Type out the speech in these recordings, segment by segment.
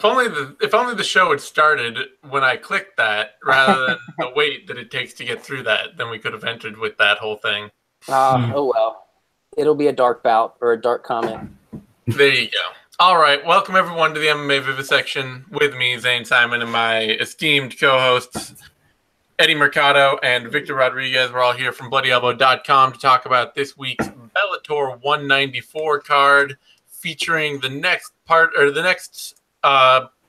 If only the show had started when I clicked that, rather than the wait that it takes to get through that, then we could have entered with that whole thing. Oh well. It'll be a dark bout or a dark comment. There you go. All right. Welcome, everyone, to the MMA Vivisection with me, Zane Simon, and my esteemed co-hosts, Eddie Mercado and Victor Rodriguez. We're all here from BloodyElbow.com to talk about this week's Bellator 194 card, featuring the next fight,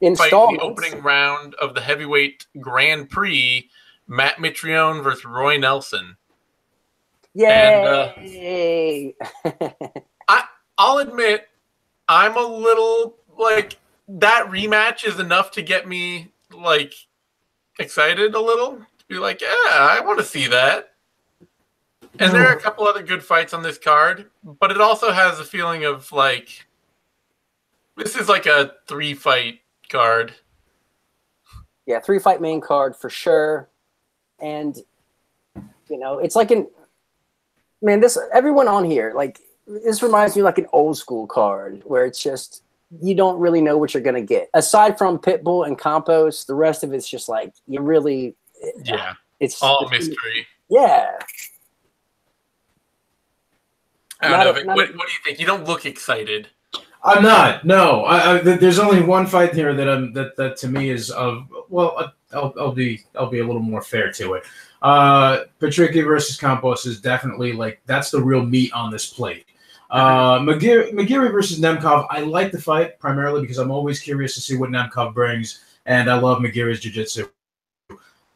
the opening round of the heavyweight Grand Prix, Matt Mitrione versus Roy Nelson. Yay! And, I'll admit, I'm a little, that rematch is enough to get me, excited a little. To be like, yeah, I want to see that. And there are a couple other good fights on this card, but it also has a feeling of, this is like a 3-fight card. Yeah, 3-fight main card for sure. And, it's like everyone on here, this reminds me like an old school card where it's just, you don't really know what you're going to get. Aside from Pitbull and Campos, the rest of it's just you really, it's all mystery. Yeah. I don't know, Vic, what do you think? You don't look excited. I'm not. No, there's only one fight here that to me is of. Well, I'll be a little more fair to it. Patricky versus Campos is definitely that's the real meat on this plate. McGeary versus Nemkov. I like the fight primarily because I'm always curious to see what Nemkov brings, and I love McGeary's jiu-jitsu.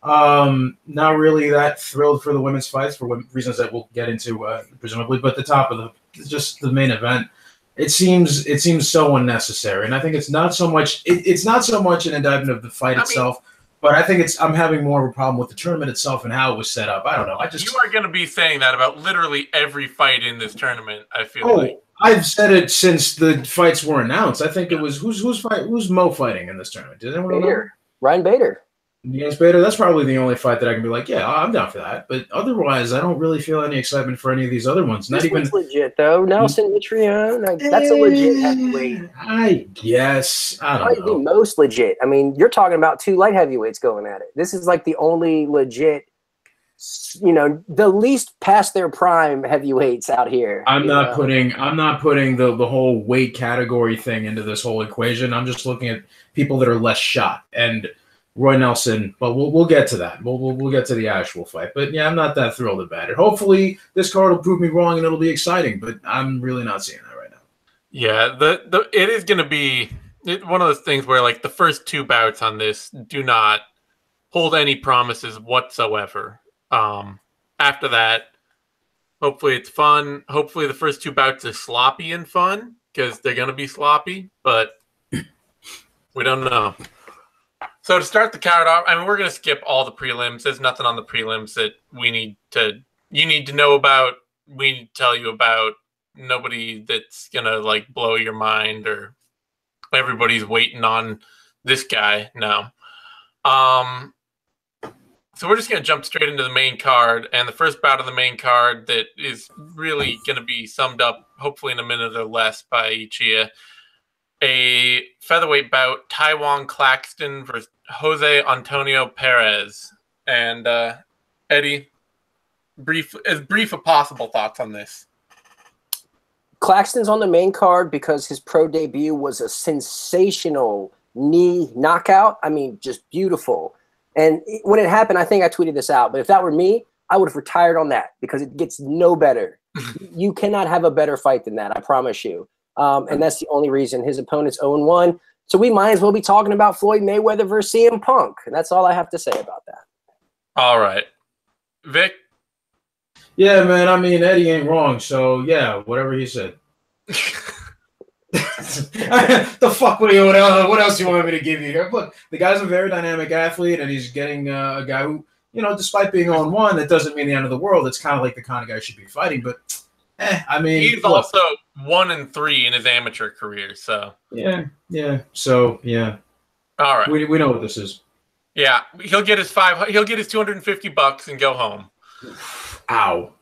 Not really that thrilled for the women's fights for reasons that we'll get into presumably, but the top of the main event. It seems so unnecessary, and I think it's not so much. It's not so much an indictment of the fight itself, but I think I'm having more of a problem with the tournament itself and how it was set up. I don't know. You are going to be saying that about literally every fight in this tournament. I feel like I've said it since the fights were announced. I think it was who's Mo fighting in this tournament? Did anyone know? Ryan Bader. Against Bader, that's probably the only fight that I can be like, yeah, I'm down for that. But otherwise, I don't really feel any excitement for any of these other ones. Not even legit though. Nelson Mitrione, that's a legit heavyweight. I guess I don't know. The most legit. I mean, you're talking about 2 light heavyweights going at it. This is the only legit, the least past their prime heavyweights out here. I'm not putting the whole weight category thing into this whole equation. I'm just looking at people that are less shot and. Roy Nelson, but we'll get to that. We'll get to the actual fight. But yeah, I'm not that thrilled about it. Hopefully, this card will prove me wrong and it'll be exciting. But I'm really not seeing that right now. Yeah, it is going to be one of those things where the first 2 bouts on this do not hold any promises whatsoever. After that, hopefully it's fun. Hopefully the first 2 bouts are sloppy and fun because they're going to be sloppy. But we don't know. So to start the card off, we're going to skip all the prelims. There's nothing on the prelims that you need to know about, we need to tell you about. Nobody that's going to blow your mind or everybody's waiting on this guy. No. So we're just going to jump straight into the main card. And the first bout of the main card that is really going to be summed up hopefully in a minute or less by each of you. A featherweight bout, Taiwan Claxton versus Jose Antonio Perez. And Eddie, as brief as possible thoughts on this. Claxton's on the main card because his pro debut was a sensational knee knockout. Just beautiful. And when it happened, I think I tweeted this out, but if that were me, I would have retired on that because it gets no better. You cannot have a better fight than that, I promise you. And that's the only reason. His opponent's 0-1. So we might as well be talking about Floyd Mayweather versus CM Punk. And that's all I have to say about that. All right. Vic? Yeah, man. Eddie ain't wrong. So, yeah, whatever he said. The fuck? What else do you want me to give you here? Look, the guy's a very dynamic athlete, and he's getting a guy who, despite being 0-1, that doesn't mean the end of the world. It's kind of the kind of guy should be fighting. But he's also 1-3 in his amateur career, so yeah. So yeah. All right, we know what this is. Yeah, he'll get his $250 and go home. Ow!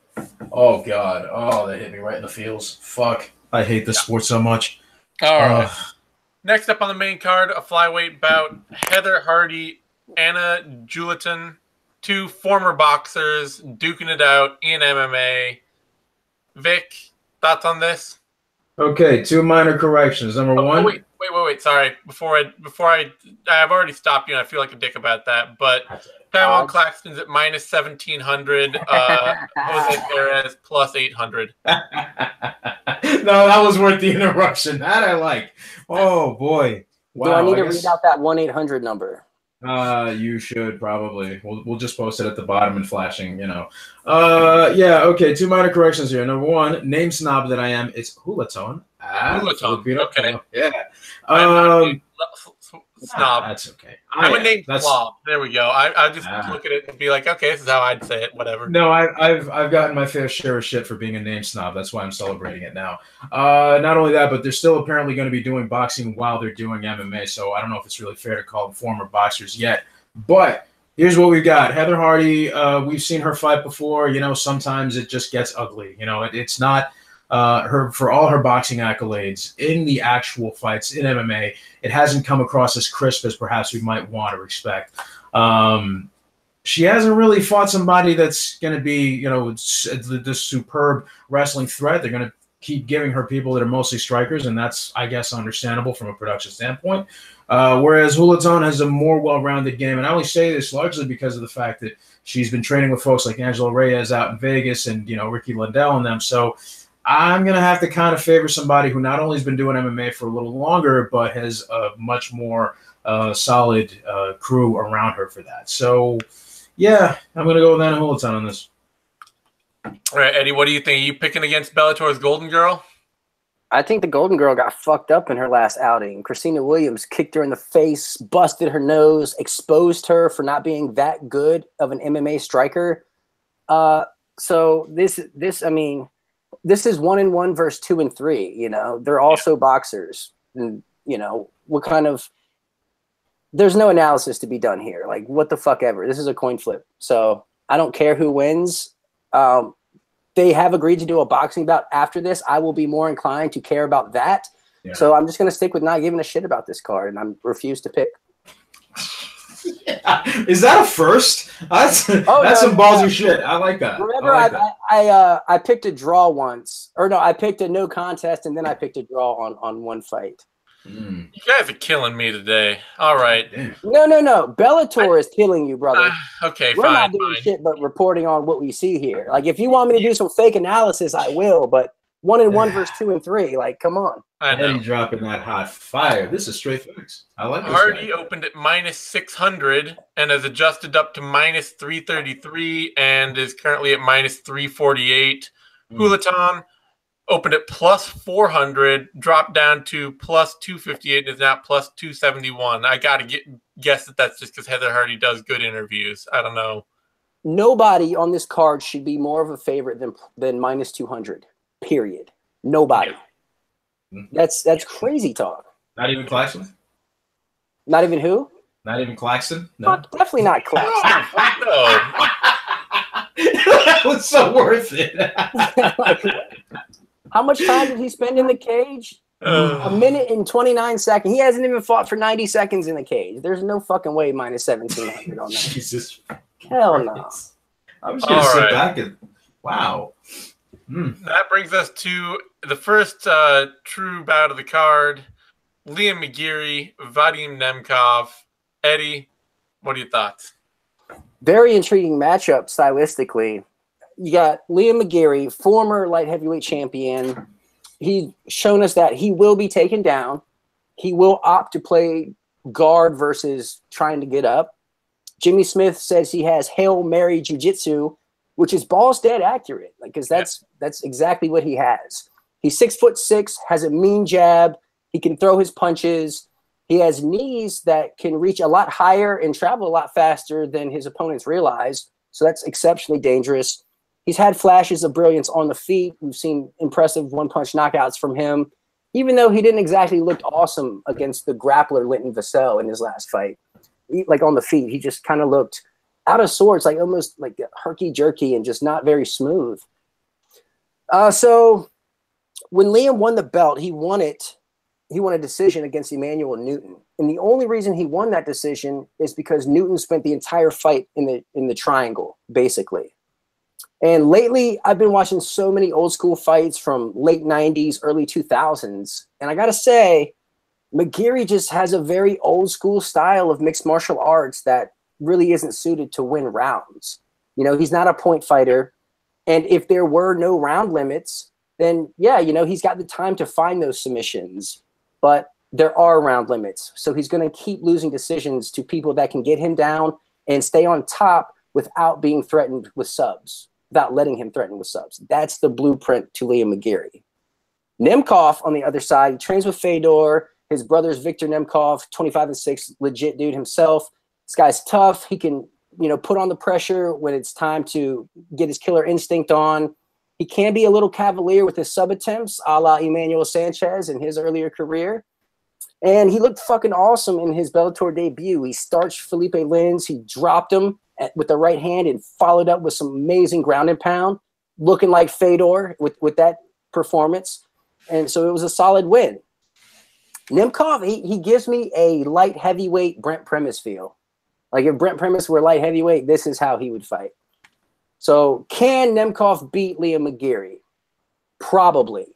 Oh God! Oh, that hit me right in the feels. Fuck! I hate this sport so much. All right. Next up on the main card, a flyweight bout: Heather Hardy, Anna Juliton, two former boxers duking it out in MMA. Vic, thoughts on this? Okay, 2 minor corrections. Number one. Wait. Sorry. I've already stopped you, and I feel like a dick about that. But Tyrone Claxton's at minus 1,700. Jose Perez plus 800. No, that was worth the interruption. That I like. Oh boy. Wow. Do I need to read out that 1-800 number? You should probably. We'll just post it at the bottom and flashing, you know. Yeah, okay, 2 minor corrections here. Number one, name snob that I am, it's Hulaton. Hulaton. Okay. Yeah. Snob. That's okay. I'm a name slob. There we go. I just look at it and be like, okay, this is how I'd say it. Whatever. No, I've gotten my fair share of shit for being a name snob. That's why I'm celebrating it now. Not only that, but they're still apparently going to be doing boxing while they're doing MMA. So I don't know if it's really fair to call them former boxers yet. But here's what we've got. Heather Hardy. We've seen her fight before. You know, sometimes it just gets ugly. You know, it's not. For all her boxing accolades in the actual fights in MMA, it hasn't come across as crisp as perhaps we might want or expect. She hasn't really fought somebody that's going to be, you know, this superb wrestling threat. They're going to keep giving her people that are mostly strikers, and that's, I guess, understandable from a production standpoint. Whereas Hulaton has a more well-rounded game, and I only say this largely because of the fact that she's been training with folks like Angela Reyes out in Vegas and, you know, Ricky Lindell and them. So I'm going to have to kind of favor somebody who not only has been doing MMA for a little longer, but has a much more solid crew around her for that. So, yeah, I'm going to go with Anna Hulaton on this. All right, Eddie, what do you think? Are you picking against Bellator's Golden Girl? I think the Golden Girl got fucked up in her last outing. Christina Williams kicked her in the face, busted her nose, exposed her for not being that good of an MMA striker. So this I mean, this is 1-1 versus 2-3. You know, they're also boxers, and you know what kind of. There's no analysis to be done here. Like, what the fuck ever. This is a coin flip. So I don't care who wins. They have agreed to do a boxing bout after this. I will be more inclined to care about that. Yeah. So I'm just going to stick with not giving a shit about this card, and I refuse to pick. Yeah. Is that a first? That's some ballsy shit. I like that. Remember, I picked a draw once, or no, I picked a no contest, and then I picked a draw on one fight. You guys are killing me today. All right. No. Bellator is killing you, brother. Okay, We're not doing shit but reporting on what we see here. Like, if you want me to do some fake analysis, I will. But 1-1 versus 2-3, like, come on. I know. And dropping that hot fire. This is straight facts. I like this. Hardy opened at minus 600 and has adjusted up to minus 333 and is currently at minus 348. Hulaton opened at plus 400, dropped down to plus 258, and is now plus 271. I got to guess that that's just because Heather Hardy does good interviews. I don't know. Nobody on this card should be more of a favorite than minus 200, period. Nobody. Yeah. That's crazy talk. Not even Claxton? Not even who? Not even Claxton? No. Definitely not Claxton. No. That was so worth it. How much time did he spend in the cage? A minute and 29 seconds. He hasn't even fought for 90 seconds in the cage. There's no fucking way minus 1,700 on that. Jesus. Hell no. I'm just going to sit back and wow. That brings us to the first true bout of the card. Liam McGeary, Vadim Nemkov. Eddie, what are your thoughts? Very intriguing matchup stylistically. You got Liam McGeary, former light heavyweight champion. He's shown us that he will be taken down. He will opt to play guard versus trying to get up. Jimmy Smith says he has Hail Mary Jiu-Jitsu, which is balls dead accurate, because that's exactly what he has. He's 6'6", has a mean jab. He can throw his punches. He has knees that can reach a lot higher and travel a lot faster than his opponents realize. So that's exceptionally dangerous. He's had flashes of brilliance on the feet. We've seen impressive one-punch knockouts from him, even though he didn't exactly look awesome against the grappler Linton Vassell in his last fight. Like on the feet, he just kind of looked out of sorts, like almost like herky-jerky and just not very smooth. So when Liam won the belt, he won it he won a decision against Emmanuel Newton. And the only reason he won that decision is because Newton spent the entire fight in the triangle, basically. And lately, I've been watching so many old school fights from late 90s, early 2000s. And I got to say, McGeary just has a very old school style of mixed martial arts that really isn't suited to win rounds. You know, he's not a point fighter. And if there were no round limits, then yeah, you know, he's got the time to find those submissions. But there are round limits. So he's going to keep losing decisions to people that can get him down and stay on top without being threatened with subs, without letting him threaten with subs. That's the blueprint to Liam McGeary. Nemkov, on the other side, he trains with Fedor. His brother's Victor Nemkov, 25-6, legit dude himself. This guy's tough. He can, you know, put on the pressure when it's time to get his killer instinct on. He can be a little cavalier with his sub attempts, a la Emmanuel Sanchez in his earlier career. And he looked fucking awesome in his Bellator debut. He starched Felipe Lins. He dropped him with the right hand and followed up with some amazing ground and pound, looking like Fedor with that performance. And so it was a solid win. Nemkov, he gives me a light heavyweight Brent Primus feel. Like if Brent Primus were light heavyweight, this is how he would fight. So can Nemkov beat Liam McGeary? Probably.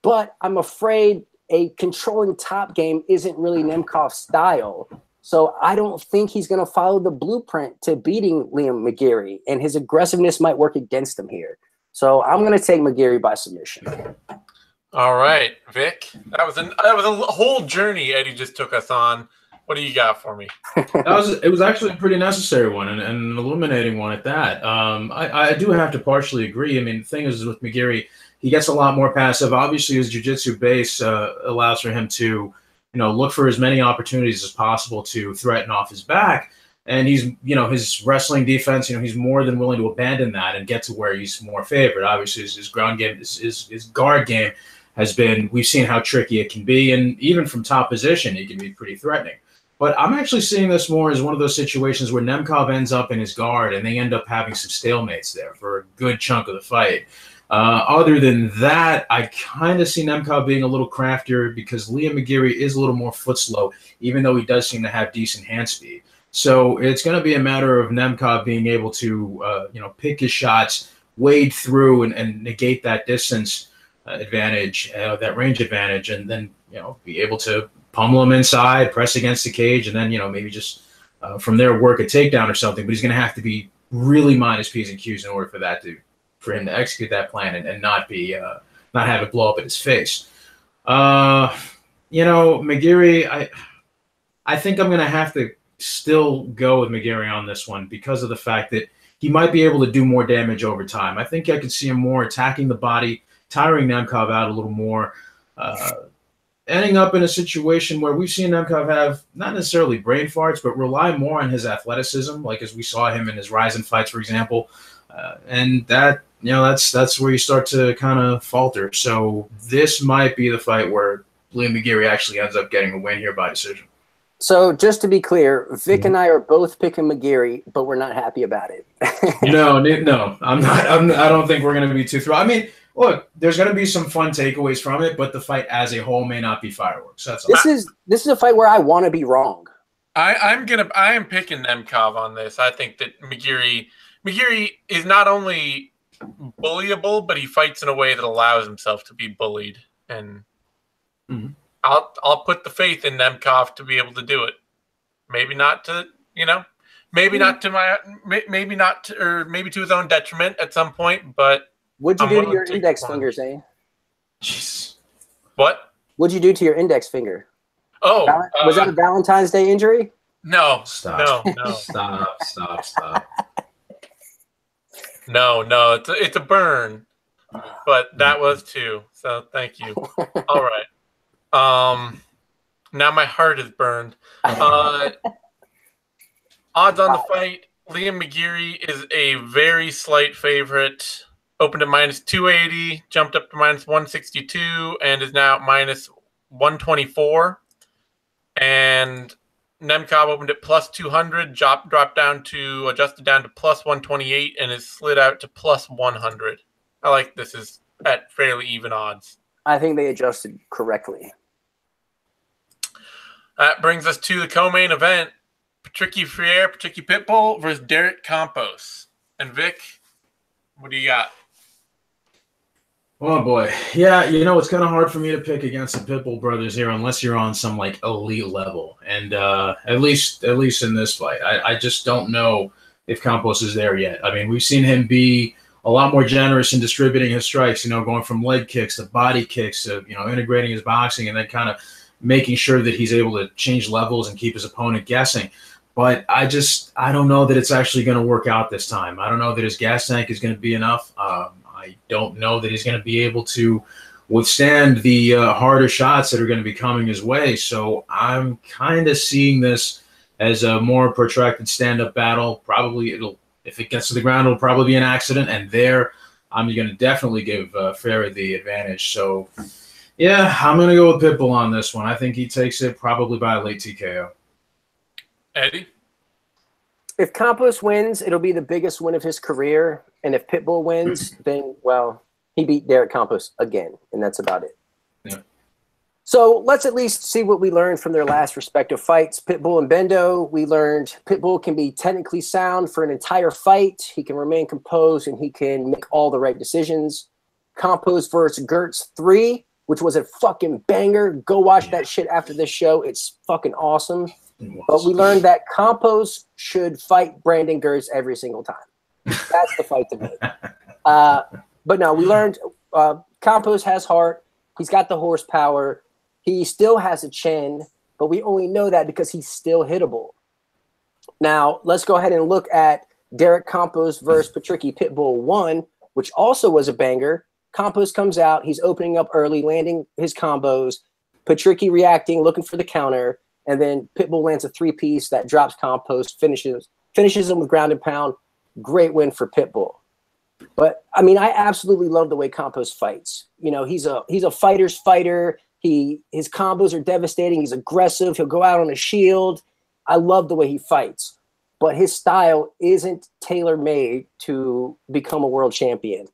But I'm afraid a controlling top game isn't really Nemkov's style. So I don't think he's going to follow the blueprint to beating Liam McGeary, and his aggressiveness might work against him here. So I'm going to take McGeary by submission. All right, Vic. That was a whole journey Eddie just took us on. What do you got for me? It was actually a pretty necessary one and an illuminating one at that. I do have to partially agree. I mean, the thing is with McGeary, he gets a lot more passive. Obviously, his jiu-jitsu base allows for him to, you know, look for as many opportunities as possible to threaten off his back. And he's, you know, his wrestling defense, you know, he's more than willing to abandon that and get to where he's more favored. Obviously, his ground game, his guard game has been, we've seen how tricky it can be. And even from top position, he can be pretty threatening. But I'm actually seeing this more as one of those situations where Nemkov ends up in his guard and they end up having some stalemates there for a good chunk of the fight. Other than that, I kind of see Nemkov being a little craftier because Liam McGeary is a little more foot slow, even though he does seem to have decent hand speed. So it's going to be a matter of Nemkov being able to, you know, pick his shots, wade through and negate that distance advantage, that range advantage, and then, you know, be able to pummel him inside, press against the cage, and then, you know, maybe just from there work a takedown or something. But he's going to have to be really mind his P's and Q's in order for him to execute that plan and not have it blow up in his face. You know, McGeary, I think I'm going to have to still go with McGeary on this one because of the fact that he might be able to do more damage over time. I think I could see him more attacking the body, tiring Nemkov out a little more, ending up in a situation where we've seen Nemkov have not necessarily brain farts, but rely more on his athleticism, like as we saw him in his Ryzen fights, for example. And that, you know, that's where you start to kind of falter. So this might be the fight where Liam McGeary actually ends up getting a win here by decision. So just to be clear, Vic and I are both picking McGeary, but we're not happy about it. No, I'm not. I don't think we're going to be too thrilled. I mean, look, there's going to be some fun takeaways from it, but the fight as a whole may not be fireworks. That's all. This is a fight where I want to be wrong. I am picking Nemkov on this. I think that McGeary is not only bullyable, but he fights in a way that allows himself to be bullied. And I'll put the faith in Nemkov to be able to do it. Maybe not to, you know, maybe not to his own detriment at some point, but what'd you do to your index finger, Zane? Jeez. What? What'd you do to your index finger? Oh, was that a Valentine's Day injury? No. Stop. No. Stop. No, it's a burn, but that was too. So thank you. All right. Now my heart is burned. Odds on the fight: Liam McGeary is a very slight favorite. Opened at minus 280, jumped up to minus 162, and is now minus 124. And Nemkov opened at plus 200, dropped down to, adjusted down to plus 128, and is slid out to plus 100. I like this is at fairly even odds. I think they adjusted correctly. That brings us to the co-main event: Patricky Freire, Patricky Pitbull versus Derek Campos. And Vic, what do you got? Oh boy, yeah. It's kind of hard for me to pick against the Pitbull brothers here, unless you're on some like elite level. And at least in this fight, I just don't know if Campos is there yet. I mean, we've seen him be a lot more generous in distributing his strikes. Going from leg kicks to body kicks to integrating his boxing, and then kind of making sure that he's able to change levels and keep his opponent guessing. But I don't know that it's actually going to work out this time. I don't know that his gas tank is going to be enough. I don't know that he's going to be able to withstand the harder shots that are going to be coming his way. So I'm kind of seeing this as a more protracted stand-up battle. Probably if it gets to the ground, it'll probably be an accident. And there, I'm going to definitely give Ferry the advantage. So, yeah, I'm going to go with Pitbull on this one. I think he takes it probably by a late TKO. Eddie? If Campos wins, it'll be the biggest win of his career. And if Pitbull wins, then, well, he beat Derek Campos again, and that's about it. Yeah. So let's at least see what we learned from their last respective fights. Pitbull and Bendo, we learned Pitbull can be technically sound for an entire fight. He can remain composed, and he can make all the right decisions. Campos versus Gertz 3, which was a fucking banger. Go watch that shit after this show. It's fucking awesome. But we learned that Campos should fight Brandon Gertz every single time. That's the fight to make. But no, we learned Campos has heart. He's got the horsepower. He still has a chin, but we only know that because he's still hittable. Now, let's go ahead and look at Derek Campos versus Patricky Pitbull 1, which also was a banger. Campos comes out. He's opening up early, landing his combos. Patricky reacting, looking for the counter. And then Pitbull lands a three-piece that drops Campos, finishes him with ground and pound. Great win for Pitbull. But, I mean, I absolutely love the way Campos fights. He's a fighter's fighter. His combos are devastating. He's aggressive. He'll go out on a shield. I love the way he fights. But his style isn't tailor-made to become a world champion.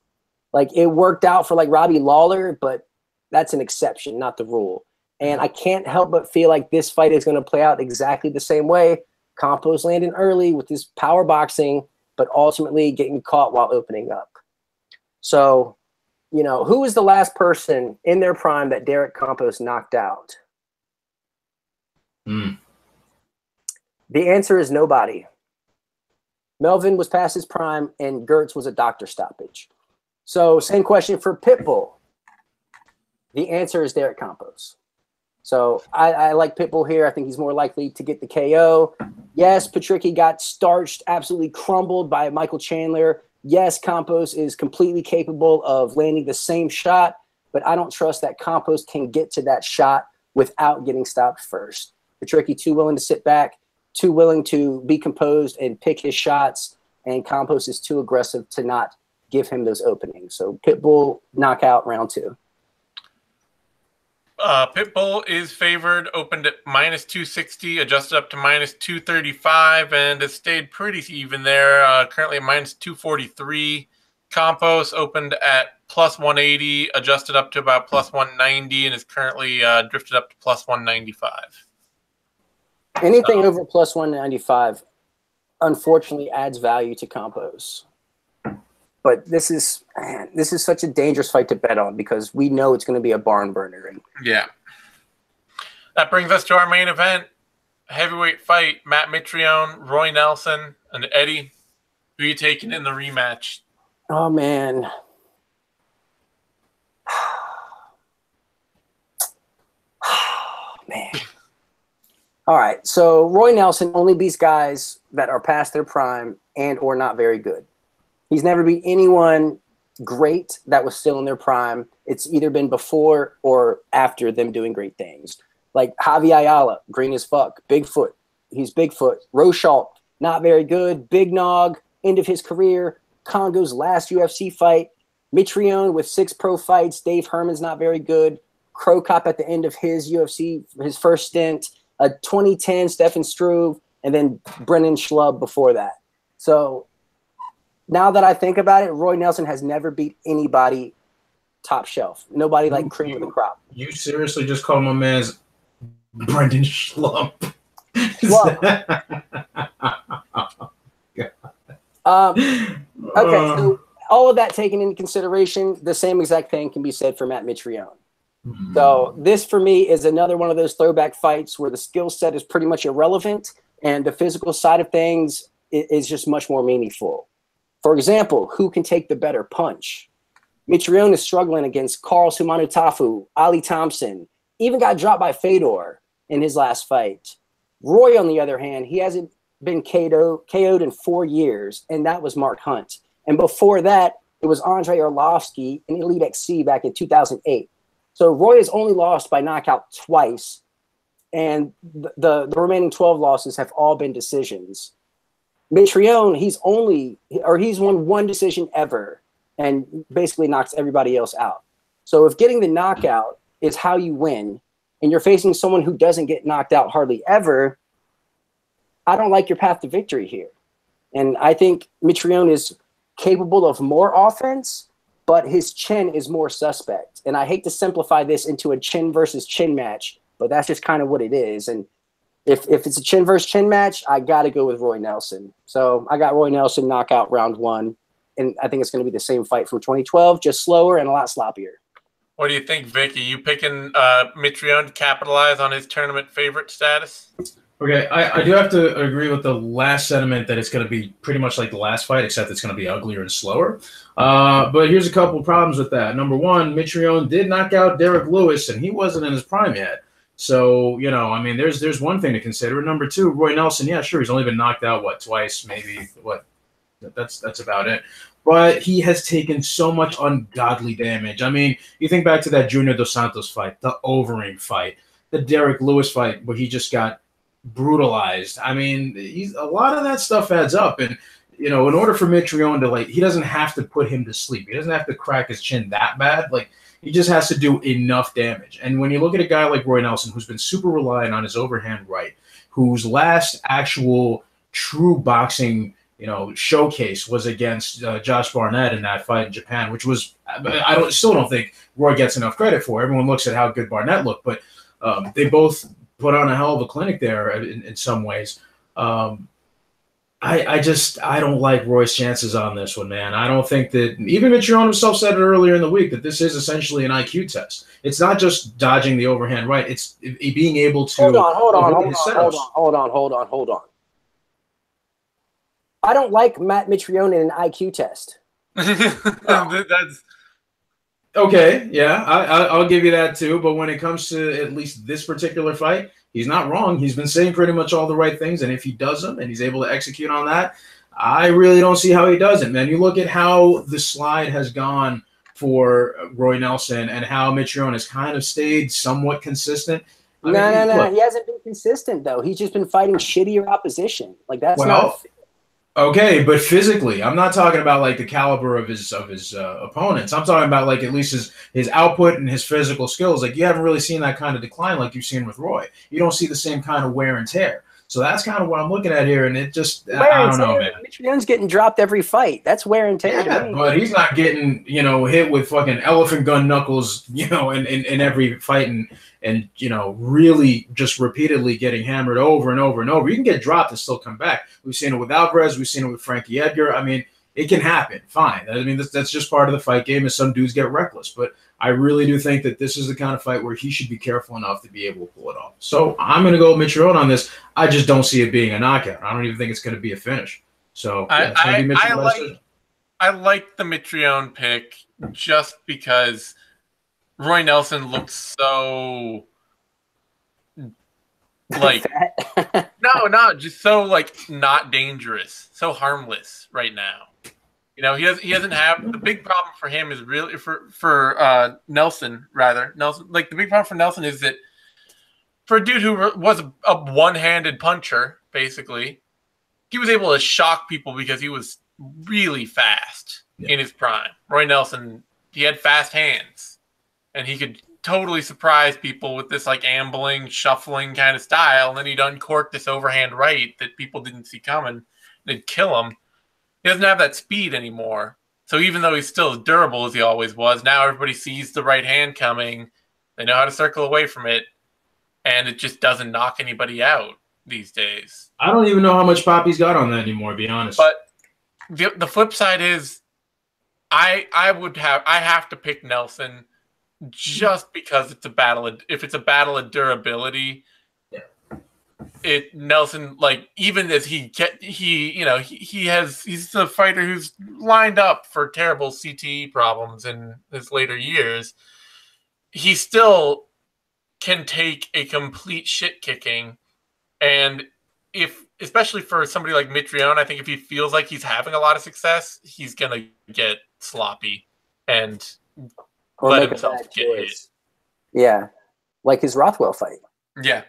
Like, it worked out for, like, Robbie Lawler, but that's an exception, not the rule. And I can't help but feel like this fight is going to play out exactly the same way. Campos landing early with his power boxing, but ultimately getting caught while opening up. So, who is the last person in their prime that Derek Campos knocked out? The answer is nobody. Melvin was past his prime, and Gertz was a doctor stoppage. So, same question for Pitbull. The answer is Derek Campos. So I like Pitbull here. I think he's more likely to get the KO. Yes, Patricky got starched, absolutely crumbled by Michael Chandler. Yes, Campos is completely capable of landing the same shot, but I don't trust that Campos can get to that shot without getting stopped first. Patricky too willing to sit back, too willing to be composed and pick his shots, and Campos is too aggressive to not give him those openings. So Pitbull knockout round 2. Pitbull is favored, opened at -260, adjusted up to -235, and has stayed pretty even there. Currently at -243. Campos opened at +180, adjusted up to about +190, and is currently drifted up to +195. Anything over +195, unfortunately, adds value to Campos. But this is such a dangerous fight to bet on because we know it's going to be a barn burner. Yeah. That brings us to our main event. Heavyweight fight, Matt Mitrione, Roy Nelson, and Eddie. Who are you taking in the rematch? Oh, man. Man. All right. So Roy Nelson only beats guys that are past their prime and or not very good. He's never beat anyone great that was still in their prime. It's either been before or after them doing great things. Like Javi Ayala, green as fuck. Bigfoot. He's Bigfoot. Rochalt, not very good. Big Nog, end of his career. Congo's last UFC fight. Mitrione with 6 pro fights. Dave Herman's not very good. Crow Cop at the end of his UFC, his first stint. A 2010 Stefan Struve, and then Brennan Schlub before that. So now that I think about it, Roy Nelson has never beat anybody top shelf. Nobody like cream of the crop. You seriously just called my man's Brendan Schlump. Well, okay, so all of that taken into consideration, the same exact thing can be said for Matt Mitrione. So this, for me, is another one of those throwback fights where the skill set is pretty much irrelevant and the physical side of things is just much more meaningful. For example, who can take the better punch? Mitrione is struggling against Carl Sumanutafu, Ali Thompson, even got dropped by Fedor in his last fight. Roy, on the other hand, he hasn't been KO'd in 4 years, and that was Mark Hunt. And before that, it was Andrei Arlovsky in Elite XC back in 2008. So Roy has only lost by knockout twice, and the remaining 12 losses have all been decisions. Mitrione, he's won 1 decision ever and basically knocks everybody else out. So if getting the knockout is how you win, and you're facing someone who doesn't get knocked out hardly ever, I don't like your path to victory here. And I think Mitrione is capable of more offense, but his chin is more suspect. And I hate to simplify this into a chin versus chin match, but that's just kind of what it is. And if it's a chin versus chin match, I got to go with Roy Nelson. So I got Roy Nelson knockout round 1. And I think it's going to be the same fight from 2012, just slower and a lot sloppier. What do you think, Vic? Are you picking Mitrione to capitalize on his tournament favorite status? Okay, I do have to agree with the last sentiment that it's going to be pretty much like the last fight, except it's going to be uglier and slower. But here's a couple of problems with that. Number one, Mitrione did knock out Derek Lewis, and he wasn't in his prime yet. So, you know, I mean, there's one thing to consider. Number two, Roy Nelson, yeah, sure, he's only been knocked out, what, twice, maybe, what? That's about it. But he has taken so much ungodly damage. I mean, you think back to that Junior Dos Santos fight, the Overeem fight, the Derek Lewis fight where he just got brutalized. I mean, a lot of that stuff adds up. And, you know, in order for Mitrione to, like, he doesn't have to put him to sleep. He doesn't have to crack his chin that bad. Like, he just has to do enough damage. And when you look at a guy like Roy Nelson, who's been super reliant on his overhand right, whose last actual true boxing, you know, showcase was against Josh Barnett in that fight in Japan, which was, I still don't think Roy gets enough credit for. Everyone looks at how good Barnett looked, but they both put on a hell of a clinic there in some ways. I don't like Roy's chances on this one, man. I don't think that, even Mitrione himself said it earlier in the week, that this is essentially an IQ test. It's not just dodging the overhand right. It's being able to hold on. I don't like Matt Mitrione in an IQ test. That's okay. Yeah, I'll give you that too. But when it comes to at least this particular fight, he's not wrong. He's been saying pretty much all the right things. And if he does them and he's able to execute on that, I really don't see how he doesn't, man. You look at how the slide has gone for Roy Nelson and how Mitrione has kind of stayed somewhat consistent. No. He hasn't been consistent, though. He's just been fighting shittier opposition. Like, that's not... Okay, but physically, I'm not talking about like the caliber of his opponents. I'm talking about like at least his output and his physical skills. Like, you haven't really seen that kind of decline like you've seen with Roy. You don't see the same kind of wear and tear. So that's kind of what I'm looking at here, and it just I don't know, man. Mitrione's getting dropped every fight. That's wear and tear. Yeah, but he's not getting, you know, hit with fucking elephant gun knuckles, you know, in every fight and you know, really just repeatedly getting hammered over and over and over. You can get dropped and still come back. We've seen it with Alvarez. We've seen it with Frankie Edgar. I mean, it can happen. Fine. I mean, that's just part of the fight game, is some dudes get reckless. But I really do think that this is the kind of fight where he should be careful enough to be able to pull it off. So I'm going to go with Mitrione on this. I just don't see it being a knockout. I don't even think it's going to be a finish. So yeah, I like the Mitrione pick just because Roy Nelson looks so like just so like not dangerous, so harmless right now. You know, he doesn't have, the big problem for him is really for Nelson rather. Nelson, like, the big problem for Nelson is that for a dude who was a one-handed puncher, basically, he was able to shock people because he was really fast in his prime. Roy Nelson, he had fast hands, and he could totally surprise people with this like ambling, shuffling kind of style, and then he'd uncork this overhand right that people didn't see coming. They'd kill him. He doesn't have that speed anymore. So even though he's still as durable as he always was, now everybody sees the right hand coming. They know how to circle away from it. and it just doesn't knock anybody out these days. I don't even know how much Poppy's got on that anymore, to be honest. But the flip side is, I have to pick Nelson just because it's a battle. If it's a battle of durability, Nelson, like, even as he's the fighter who's lined up for terrible CTE problems in his later years. He still can take a complete shit kicking, and especially for somebody like Mitrione, I think if he feels like he's having a lot of success, he's gonna get sloppy and let himself get hit. Yeah, like his Rothwell fight. Yeah,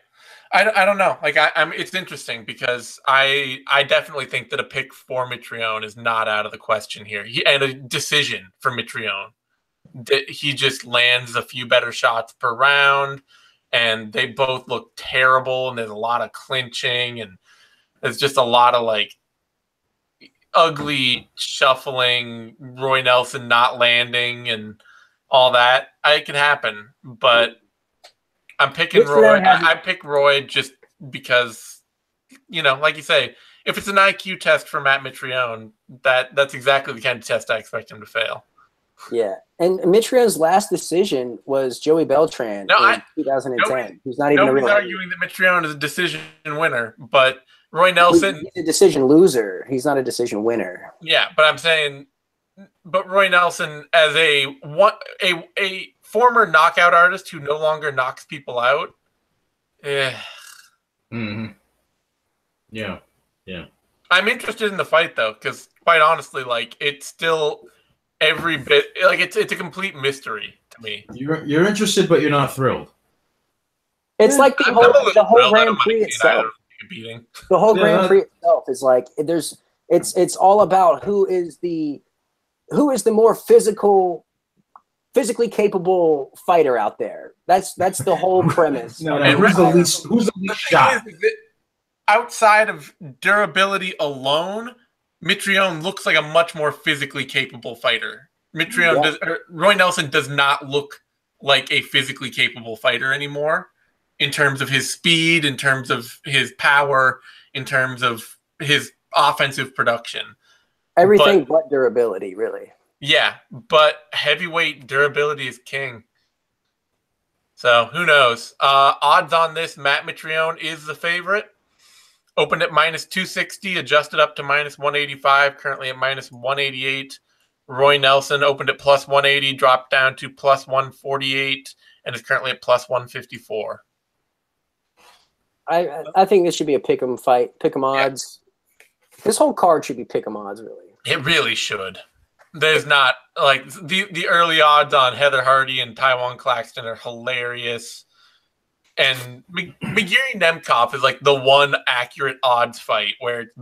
I don't know. Like it's interesting because I definitely think that a pick for Mitrione is not out of the question here, and a decision for Mitrione. That he just lands a few better shots per round, and they both look terrible, and there's a lot of clinching, and there's just a lot of like ugly shuffling, Roy Nelson not landing, and all that. It can happen, but I'm picking Roy. I pick Roy just because, like you say, if it's an IQ test for Matt Mitrione, that's exactly the kind of test I expect him to fail. Yeah, and Mitrione's last decision was Joey Beltran in 2010. He's not even nobody's arguing that Mitrione is a decision winner, but Roy Nelson, he's a decision loser. He's not a decision winner. Yeah, but I'm saying, but Roy Nelson, as a former knockout artist who no longer knocks people out, Mm-hmm. Yeah. I'm interested in the fight though, because quite honestly, like, it's still every bit like it's a complete mystery to me. You're interested, but you're not thrilled. It's like the whole Grand Prix itself. The whole Grand Prix itself is like it's all about who is the more physically capable fighter out there. That's the whole premise. Who's the least shot? Outside of durability alone, Mitrione looks like a much more physically capable fighter. Roy Nelson does not look like a physically capable fighter anymore in terms of his speed, in terms of his power, in terms of his offensive production. Everything but durability, really. Yeah, but heavyweight durability is king. So who knows? Odds on this, Matt Mitrione is the favorite. Opened at -260, adjusted up to -185, currently at -188. Roy Nelson opened at +180, dropped down to +148, and is currently at +154. I think this should be a pick'em fight, pick'em odds. Yeah. This whole card should be pick'em odds, really. It really should. There's not, like, the early odds on Heather Hardy and Taiwan Claxton are hilarious. And Magiri Nemkov is like the one accurate odds fight where it's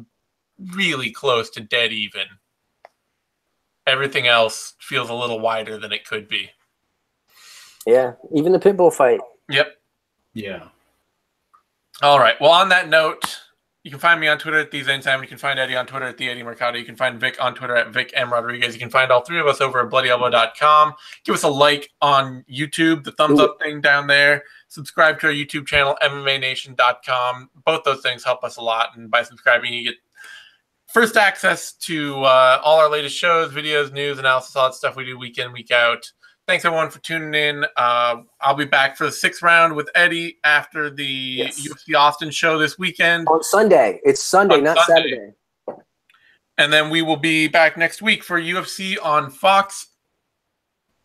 really close to dead even. Everything else feels a little wider than it could be. Yeah, even the Pitbull fight. Yep. Yeah. All right. Well, on that note, you can find me on Twitter at TheZaneSimon. You can find Eddie on Twitter at TheEddieMercado. You can find Vic on Twitter at VicMRodriguez. You can find all three of us over at BloodyElbow.com. Give us a like on YouTube, the thumbs up thing down there. Subscribe to our YouTube channel, MMANation.com. Both those things help us a lot. And by subscribing, you get first access to all our latest shows, videos, news, analysis, all that stuff we do week in, week out. Thanks, everyone, for tuning in. I'll be back for the 6th round with Eddie after the UFC Austin show this weekend. On Sunday. It's Sunday, not Saturday. And then we will be back next week for UFC on Fox.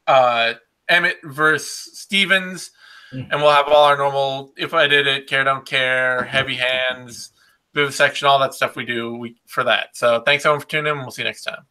Emmett versus Stevens. And we'll have all our normal If I Did It, Care Don't Care, Heavy Hands, Vivisection, all that stuff we do for that. So thanks, everyone, for tuning in. We'll see you next time.